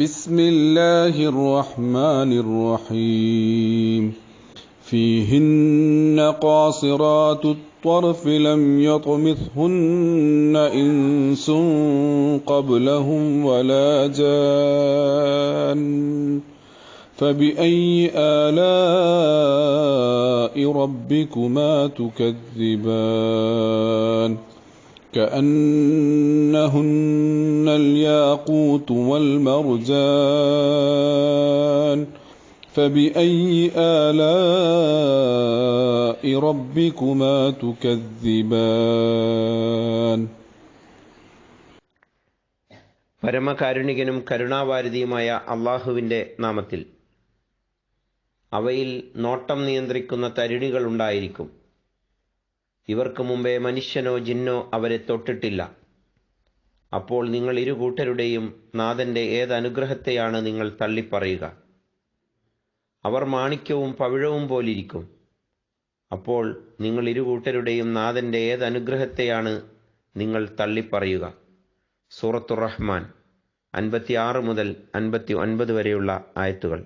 بسم الله الرحمن الرحيم فيهن قاصرات الطرف لم يطمثهن إنس قبلهم ولا جان فبأي آلاء ربكما تكذبان كأنهن الياقوت والمرجان فبأي آلاء ربكما تكذبان പരമകാരുണികനും കരുണാവാരിധിയുമായ അള്ളാഹുവിൻ്റെ നാമത്തിൽ. അവയിൽ നോട്ടം നിയന്ത്രിക്കുന്ന തരിണികൾ ഉണ്ടായിരിക്കും. ഇവർക്ക് മുമ്പേ മനുഷ്യനോ ജിന്നോ അവരെ തൊട്ടിട്ടില്ല. അപ്പോൾ നിങ്ങൾ ഇരുകൂട്ടരുടെയും നാഥൻ്റെ ഏതനുഗ്രഹത്തെയാണ് നിങ്ങൾ തള്ളിപ്പറയുക? അവർ മാണിക്യവും പവിഴവും പോലിരിക്കും. അപ്പോൾ നിങ്ങൾ ഇരുകൂട്ടരുടെയും നാഥൻ്റെ ഏതനുഗ്രഹത്തെയാണ് നിങ്ങൾ തള്ളിപ്പറയുക? സൂറത്തുർ റഹ്മാൻ 56 മുതൽ 59 വരെയുള്ള ആയത്തുകൾ.